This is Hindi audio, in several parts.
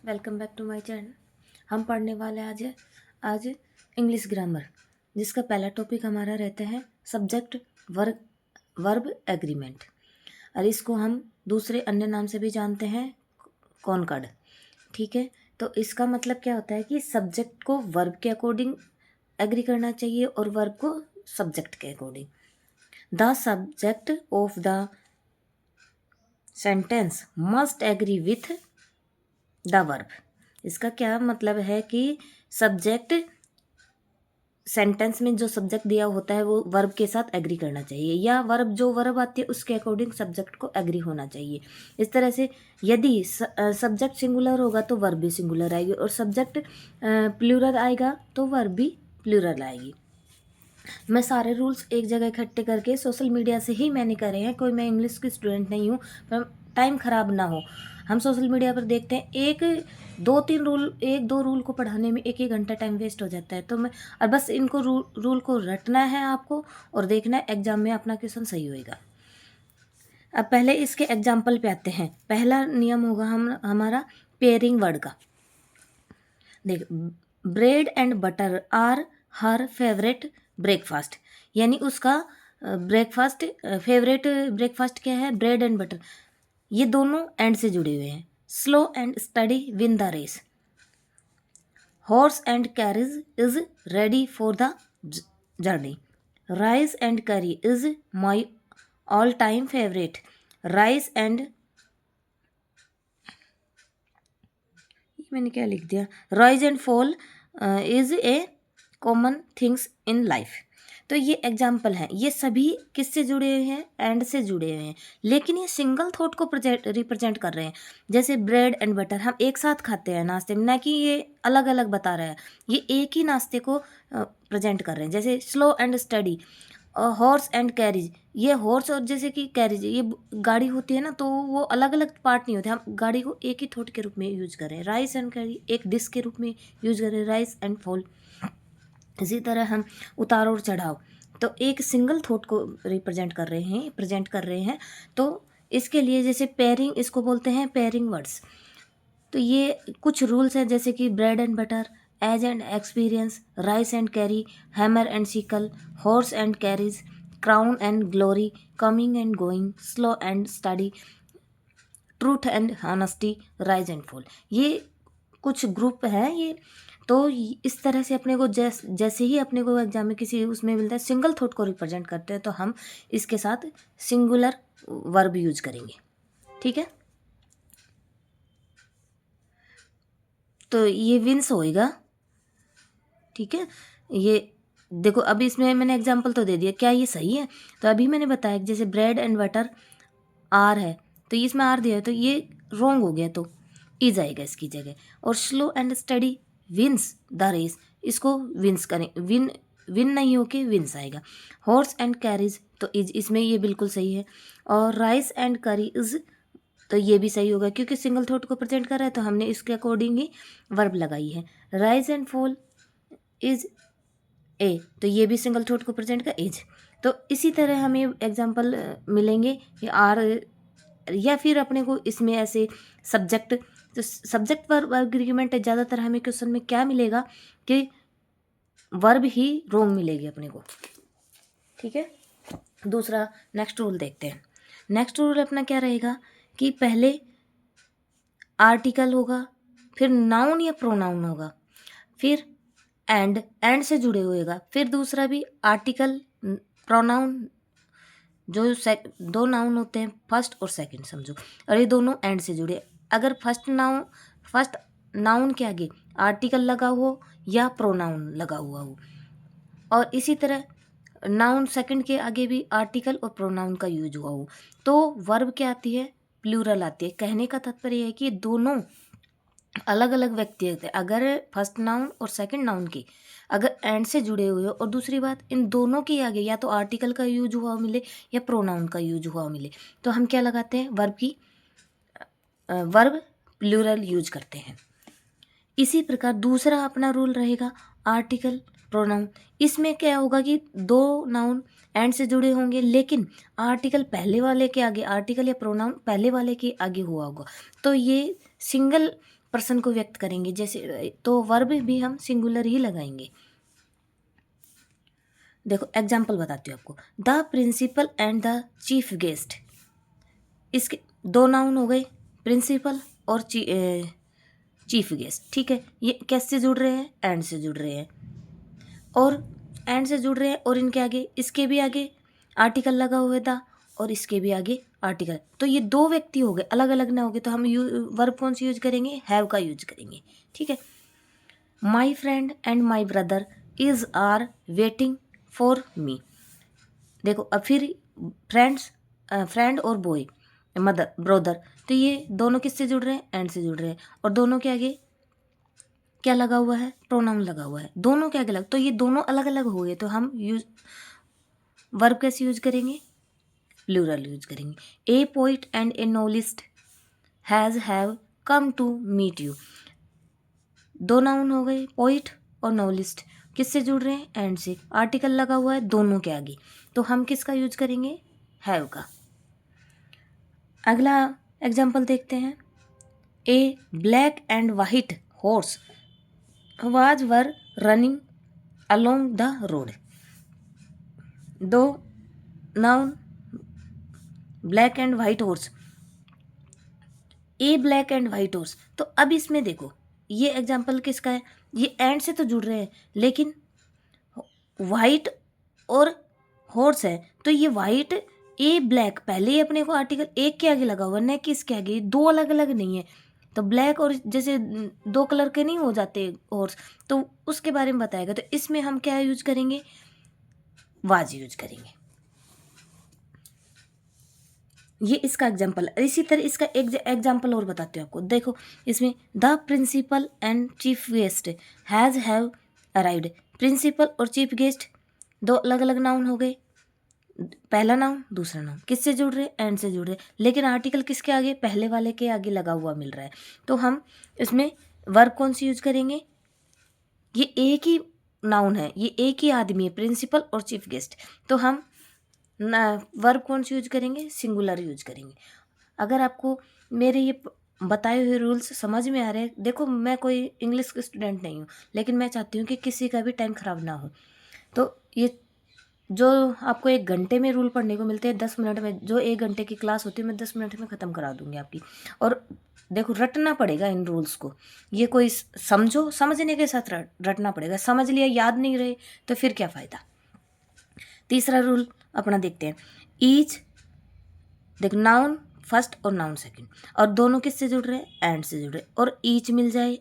Welcome back to my channel. हम पढ़ने वाले आज इंग्लिश ग्रामर, जिसका पहला टॉपिक हमारा रहता है सब्जेक्ट वर्ब एग्रीमेंट, और इसको हम दूसरे अन्य नाम से भी जानते हैं कॉनकॉर्ड। ठीक है, तो इसका मतलब क्या होता है कि सब्जेक्ट को वर्ब के अकॉर्डिंग एग्री करना चाहिए और वर्ब को सब्जेक्ट के according. The subject of the sentence must agree with the verb. इसका क्या मतलब है कि सब्जेक्ट सेंटेंस में जो सब्जेक्ट दिया होता है वो वर्ब के साथ एग्री करना चाहिए, या जो वर्ब आती है उसके अकॉर्डिंग सब्जेक्ट को एग्री होना चाहिए। इस तरह से यदि सब्जेक्ट सिंगुलर होगा तो वर्ब भी सिंगुलर आएगी, और सब्जेक्ट प्लूरल आएगा तो वर्ब भी प्लूरल आएगी। मैं सारे रूल्स एक जगह इकट्ठे करके सोशल मीडिया से ही मैंने करे हैं। कोई मैं इंग्लिश की स्टूडेंट नहीं हूँ, पर टाइम ख़राब ना हो, हम सोशल मीडिया पर देखते हैं एक दो रूल को पढ़ाने में एक घंटा टाइम वेस्ट हो जाता है। तो मैं और बस इनको रूल को रटना है आपको, और देखना है एग्जाम में अपना क्वेश्चन सही होएगा। अब पहले इसके एग्जाम्पल पे आते हैं। पहला नियम होगा हमारा पेयरिंग वर्ड का। देख, bread and butter are her favourite breakfast, यानी उसका फेवरेट ब्रेकफास्ट क्या है? Bread and butter. ये दोनों एंड से जुड़े हुए हैं। Slow and steady win the race. Horse and carriage is ready for the journey. Rice and curry is my all time favourite. Rice and, मैंने क्या लिख दिया, rise and fall is a common things in life. तो ये एग्जाम्पल हैं, ये सभी किससे जुड़े हुए हैं? एंड से जुड़े हुए हैं, लेकिन ये सिंगल थॉट को रिप्रेजेंट कर रहे हैं। जैसे ब्रेड एंड बटर हम एक साथ खाते हैं नाश्ते में, ना कि ये अलग अलग बता रहा है, ये एक ही नाश्ते को प्रेजेंट कर रहे हैं। जैसे slow and study, horse and carries, ये हॉर्स और जैसे कि कैरीज, ये गाड़ी होती है ना, तो वो अलग अलग पार्ट नहीं होते, हम गाड़ी को एक ही थॉट के रूप में यूज करें। राइस एंड कैरी एक डिश के रूप में यूज करें, राइस एंड फॉल। इसी तरह हम उतार और चढ़ाव, तो एक सिंगल थॉट को रिप्रेजेंट कर रहे हैं। तो इसके लिए जैसे पेयरिंग, इसको बोलते हैं पेयरिंग वर्ड्स। तो ये कुछ रूल्स हैं, जैसे कि bread and butter, age and experience, rice and curry, hammer and sickle, horse and carriage, crown and glory, coming and going, slow and steady, truth and honesty, rise and fall. ये कुछ ग्रुप है ये। तो इस तरह से अपने को जैसे ही अपने को एग्जाम में किसी उसमें मिलता है सिंगल थॉट को रिप्रेजेंट करते हैं, तो हम इसके साथ सिंगुलर वर्ब यूज करेंगे। ठीक है, तो ये विंस होएगा। ठीक है, ये देखो, अभी इसमें मैंने एग्जाम्पल तो दे दिया, क्या ये सही है? तो अभी मैंने बताया कि जैसे ब्रेड एंड बटर आर है, तो इसमें आर दिया है, तो ये रॉन्ग हो गया, तो इज आएगा इसकी जगह। और slow and steady wins the race, इसको विंस करें, विन नहीं होके विंस आएगा। हॉर्स एंड कैरीज, तो इज, इसमें ये बिल्कुल सही है। और राइस एंड करी इज, तो ये भी सही होगा, क्योंकि सिंगल थॉट को प्रेजेंट कर रहा है, तो हमने इसके अकॉर्डिंग ही वर्ब लगाई है। राइज एंड फॉल इज ए, तो ये भी सिंगल थॉट को प्रेजेंट का इज। तो इसी तरह हमें एग्जाम्पल मिलेंगे कि आर, या फिर अपने को इसमें ऐसे सब्जेक्ट, तो सब्जेक्ट वर्ब एग्रीमेंट ज़्यादातर हमें क्वेश्चन में क्या मिलेगा कि वर्ब ही रोंग मिलेगी अपने को। ठीक है, दूसरा नेक्स्ट रूल देखते हैं। नेक्स्ट रूल अपना क्या रहेगा कि पहले आर्टिकल होगा, फिर नाउन या प्रोनाउन होगा, फिर एंड से जुड़े होएगा, फिर दूसरा भी आर्टिकल प्रोनाउन, जो दो नाउन होते हैं फर्स्ट और सेकंड समझो, और ये दोनों एंड से जुड़े। अगर फर्स्ट नाउन के आगे आर्टिकल लगा हो या प्रोनाउन लगा हुआ हो, और इसी तरह नाउन सेकंड के आगे भी आर्टिकल और प्रोनाउन का यूज हुआ हो, तो वर्ब क्या आती है? प्लूरल आती है। कहने का तात्पर्य है कि दोनों अलग अलग व्यक्ति होते हैं। अगर फर्स्ट नाउन और सेकंड नाउन के अगर एंड से जुड़े हुए हो, और दूसरी बात इन दोनों के आगे या तो आर्टिकल का यूज हुआ मिले या प्रोनाउन का यूज हुआ मिले, तो हम क्या लगाते हैं? वर्ब प्लूरल यूज करते हैं। इसी प्रकार दूसरा अपना रूल रहेगा आर्टिकल प्रोनाउन। इसमें क्या होगा कि दो नाउन एंड से जुड़े होंगे, लेकिन आर्टिकल पहले वाले के आगे, आर्टिकल या प्रोनाउन पहले वाले के आगे हुआ होगा, तो ये सिंगल पर्सन को व्यक्त करेंगे, जैसे तो वर्ब भी हम सिंगुलर ही लगाएंगे। देखो एग्जाम्पल बताती हूँ आपको। The principal and the chief guest, इसके दो नाउन हो गए, प्रिंसिपल और चीफ गेस्ट। ठीक है, ये कैसे जुड़ रहे हैं? एंड से जुड़ रहे हैं, और एंड से जुड़ रहे हैं, और इनके आगे, इसके भी आगे आर्टिकल लगा हुआ था, और इसके भी आगे आर्टिकल। तो ये दो व्यक्ति हो गए, अलग अलग ना हो गए, तो हम वर्ब कौन सी यूज करेंगे? हैव का यूज करेंगे। ठीक है, my friend and my brother is are waiting for me. देखो अब फिर फ्रेंड्स, फ्रेंड और बॉय, मदर ब्रदर, तो ये दोनों किससे जुड़ रहे हैं? एंड से जुड़ रहे हैं, और दोनों के आगे क्या लगा हुआ है? प्रोनाउन लगा हुआ है। दोनों के आगे लग, तो ये दोनों अलग अलग हो गए, तो हम यूज वर्ब कैसे यूज करेंगे? प्लूरल यूज करेंगे। A poet and a novelist have come to meet you. दो नाउन हो गए, पोइट और नॉवेलिस्ट, किससे जुड़ रहे हैं? एंड से, आर्टिकल लगा हुआ है दोनों के आगे, तो हम किसका यूज करेंगे? हैव का। अगला एग्जाम्पल देखते हैं। A black and white horse was were running along the road. दो noun, black and white horse, a black and white horse. तो अब इसमें देखो, ये एग्जाम्पल किसका है? ये एंड से तो जुड़ रहे हैं, लेकिन वाइट और हॉर्स है, तो ये वाइट, ए ब्लैक, पहले ही अपने को आर्टिकल एक के आगे लगा हुआ, न कि इसके आगे, दो अलग अलग नहीं है। तो ब्लैक और जैसे दो कलर के नहीं हो जाते हॉर्स, तो उसके बारे में बताएगा। तो इसमें हम क्या यूज करेंगे? वाज यूज करेंगे। ये इसका एग्जाम्पल। इसी तरह इसका एक एग्जाम्पल और बताती हूँ आपको। देखो इसमें the principal and chief guest have arrived. Principal और चीफ गेस्ट दो अलग अलग नाउन हो गए, पहला नाउन दूसरा नाउन, किससे जुड़ रहे? एंड से जुड़ रहे, लेकिन आर्टिकल किसके आगे? पहले वाले के आगे लगा हुआ मिल रहा है, तो हम इसमें वर्ब कौन सी यूज करेंगे? ये एक ही नाउन है, ये एक ही आदमी है, प्रिंसिपल और चीफ गेस्ट, तो हम वर्ब कौन सी यूज करेंगे? सिंगुलर यूज करेंगे। अगर आपको मेरे ये बताए हुए रूल्स समझ में आ रहे हैं, देखो मैं कोई इंग्लिश स्टूडेंट नहीं हूँ, लेकिन मैं चाहती हूँ कि किसी का भी टाइम ख़राब ना हो। तो ये जो आपको 1 घंटे में रूल पढ़ने को मिलते हैं, 10 मिनट में, जो 1 घंटे की क्लास होती है, मैं 10 मिनट में ख़त्म करा दूँगी आपकी। और देखो रटना पड़ेगा इन रूल्स को, ये कोई समझो, समझने के साथ रटना पड़ेगा। समझ लिया, याद नहीं रहे, तो फिर क्या फ़ायदा। तीसरा रूल अपना देखते हैं। ईच, देखो नाउन फर्स्ट और नाउन सेकंड, और दोनों किससे जुड़ रहे हैं? एंड से जुड़ रहे हैं, और ईच मिल जाए,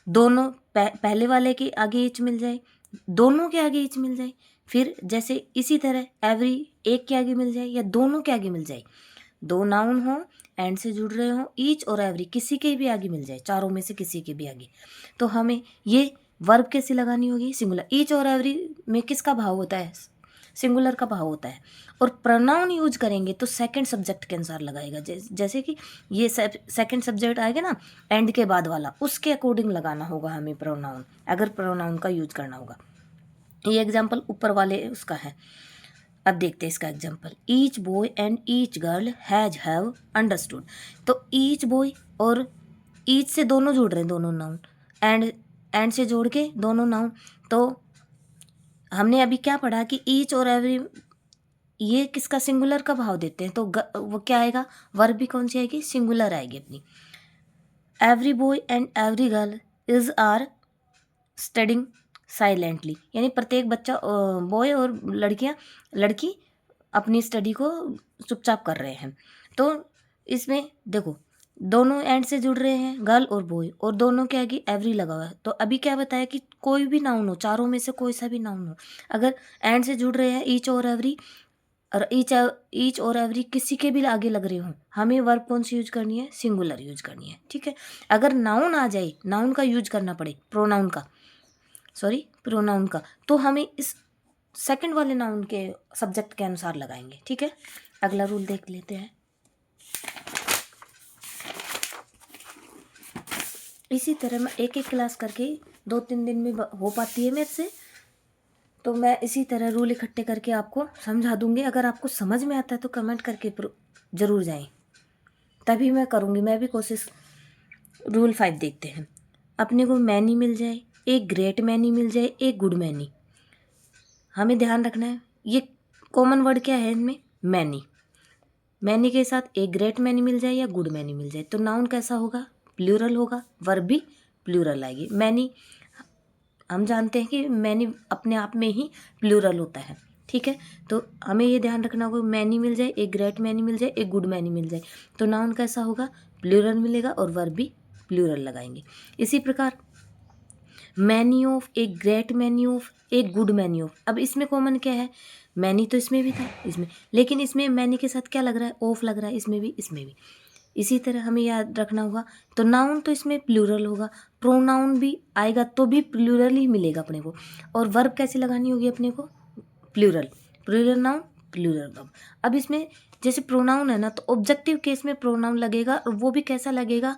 दोनों पहले वाले के आगे ईच मिल जाए, दोनों के आगे ईच मिल जाए, फिर जैसे इसी तरह एवरी एक के आगे मिल जाए या दोनों के आगे मिल जाए, दो नाउन हो, एंड से जुड़ रहे हो, ईच और एवरी किसी के भी आगे मिल जाए, चारों में से किसी के भी आगे, तो हमें ये वर्ब कैसे लगानी होगी? सिंगुलर। ईच और एवरी में किसका भाव होता है? सिंगुलर का भाव होता है। और प्रोनाउन यूज करेंगे तो सेकंड सब्जेक्ट के अनुसार लगाएगा, जैसे कि ये सेकंड सब्जेक्ट आएगा ना एंड के बाद वाला, उसके अकॉर्डिंग लगाना होगा हमें प्रोनाउन, अगर प्रोनाउन का यूज करना होगा। ये एग्जाम्पल ऊपर वाले उसका है। अब देखते हैं इसका example. Each boy and each girl have understood. तो ईच बॉय और ईच से दोनों जुड़ रहे हैं, दोनों नाउन, एंड से जोड़ के दोनों नाउन। तो हमने अभी क्या पढ़ा कि ईच और एवरी ये किसका? सिंगुलर का भाव देते हैं, तो वो क्या आएगा? वर्ब भी कौन सी आएगी? सिंगुलर आएगी अपनी। Every boy and every girl is are studying silently, यानी प्रत्येक बच्चा, बॉय और लड़की अपनी स्टडी को चुपचाप कर रहे हैं। तो इसमें देखो दोनों एंड से जुड़ रहे हैं, गर्ल और बॉय, और दोनों के आगे एवरी लगा हुआ है। तो अभी क्या बताया कि कोई भी नाउन हो, चारों में से कोई सा भी नाउन हो, अगर एंड से जुड़ रहे हैं ईच और एवरी, और ईच और एवरी किसी के भी आगे लग रहे हो, हमें वर्ब कौन सी यूज करनी है? सिंगुलर यूज करनी है। ठीक है, अगर नाउन आ जाए, नाउन का यूज करना पड़े, प्रोनाउन का, तो हमें इस सेकंड वाले नाउन के सब्जेक्ट के अनुसार लगाएंगे। ठीक है, अगला रूल देख लेते हैं। इसी तरह मैं एक एक क्लास करके 2-3 दिन में हो पाती है मेरे से, तो मैं इसी तरह रूल इकट्ठे करके आपको समझा दूंगी। अगर आपको समझ में आता है तो कमेंट करके ज़रूर जाएं, तभी मैं करूँगी। मैं भी कोशिश रूल 5 देखते हैं। अपने को मैनी मिल जाए, एक ग्रेट मैनी मिल जाए, एक गुड मैनी, हमें ध्यान रखना है ये कॉमन वर्ड क्या है इनमें, मैनी। मैनी के साथ एक ग्रेट मैनी मिल जाए या गुड मैनी मिल जाए तो नाउन कैसा होगा, प्लूरल होगा, वर्ब भी प्लूरल आएगी। मैनी हम जानते हैं कि मैनी अपने आप में ही प्लूरल होता है, ठीक है। तो हमें ये ध्यान रखना होगा, मैनी मिल जाए, एक ग्रेट मैनी मिल जाए, एक गुड मैनी मिल जाए तो नाउन कैसा होगा, प्लूरल मिलेगा और वर्ब भी प्लूरल लगाएंगे। इसी प्रकार मैनी ऑफ, एक ग्रेट मैनी ऑफ, एक गुड मैनी ऑफ। अब इसमें कॉमन क्या है, मैनी तो इसमें भी था इसमें, लेकिन इसमें मैनी के साथ क्या लग रहा है, ऑफ लग रहा है, इसमें भी इसमें भी। इसी तरह हमें याद रखना होगा, तो नाउन तो इसमें प्लूरल होगा, प्रोनाउन भी आएगा तो भी प्लूरल ही मिलेगा अपने को, और वर्ब कैसे लगानी होगी अपने को, plural, plural noun plural verb. अब इसमें जैसे प्रोनाउन है ना, तो ऑब्जेक्टिव केस में प्रोनाउन लगेगा और वो भी कैसा लगेगा,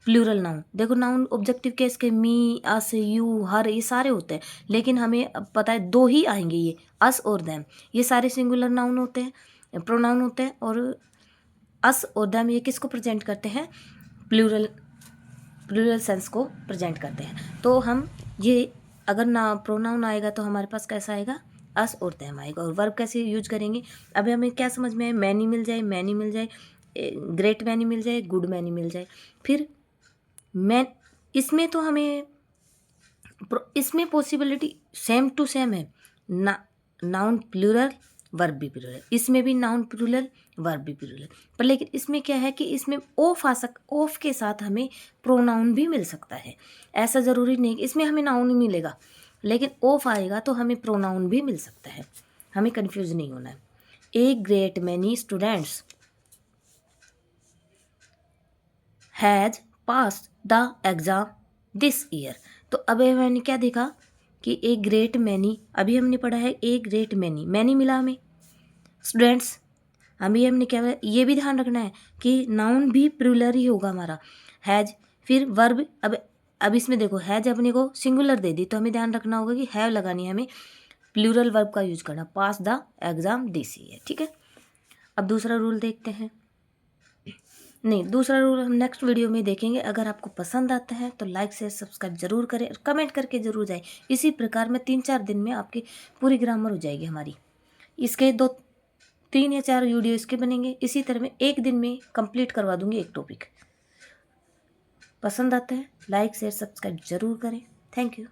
प्लूरल नाउन। देखो नाउन ऑब्जेक्टिव केस के मी, अस, यू, हर, ये सारे होते हैं, लेकिन हमें अब पता है दो ही आएंगे, ये अस और दैम, ये सारे सिंगुलर नाउन होते हैं, प्रोनाउन होते हैं, और अस और दैम ये किसको प्रेजेंट करते हैं, प्लूरल, प्लूरल सेंस को प्रेजेंट करते हैं। तो हम ये अगर ना प्रोनाउन आएगा तो हमारे पास कैसा आएगा, अस और दैम आएगा। और वर्ब कैसे यूज करेंगे, अभी हमें क्या समझ में आए, मैनी मिल जाए, मैनी मिल जाए, ग्रेट मैनी मिल जाए, गुड मैनी मिल जाए, फिर मैं इसमें तो हमें इसमें पॉसिबिलिटी सेम टू सेम है ना, नाउन प्लूरल वर्ब भी प्लूरल, इसमें भी नाउन प्लूरल वर्ब भी प्लूरल, पर लेकिन इसमें क्या है कि इसमें ऑफ ऑफ के साथ हमें प्रोनाउन भी मिल सकता है। ऐसा ज़रूरी नहीं कि इसमें हमें नाउन ही मिलेगा, लेकिन ऑफ आएगा तो हमें प्रोनाउन भी मिल सकता है, हमें कन्फ्यूज नहीं होना है। A great many students has pass the exam this year. तो अब मैंने क्या देखा कि ए ग्रेट मैनी, अभी हमने पढ़ा है ए ग्रेट मैनी, मैनी मिला हमें स्टूडेंट्स, अभी हमने क्या, ये भी ध्यान रखना है कि नाउन भी प्लूरल ही होगा हमारा, हैज, फिर वर्ब। अब इसमें देखो हैज अपने को सिंगुलर दे दी तो हमें ध्यान रखना होगा कि हैव लगानी है हमें, प्लूरल वर्ब का यूज करना, पास द एग्ज़ाम दिस ईयर, ठीक है। अब दूसरा रूल देखते हैं, नहीं दूसरा रूल हम नेक्स्ट वीडियो में देखेंगे। अगर आपको पसंद आता है तो लाइक शेयर सब्सक्राइब जरूर करें और कमेंट करके जरूर जाए। इसी प्रकार में 3-4 दिन में आपकी पूरी ग्रामर हो जाएगी हमारी। इसके 3 या 4 वीडियो इसके बनेंगे, इसी तरह में एक दिन में कंप्लीट करवा दूंगी एक टॉपिक। पसंद आता है लाइक शेयर सब्सक्राइब जरूर करें। Thank you.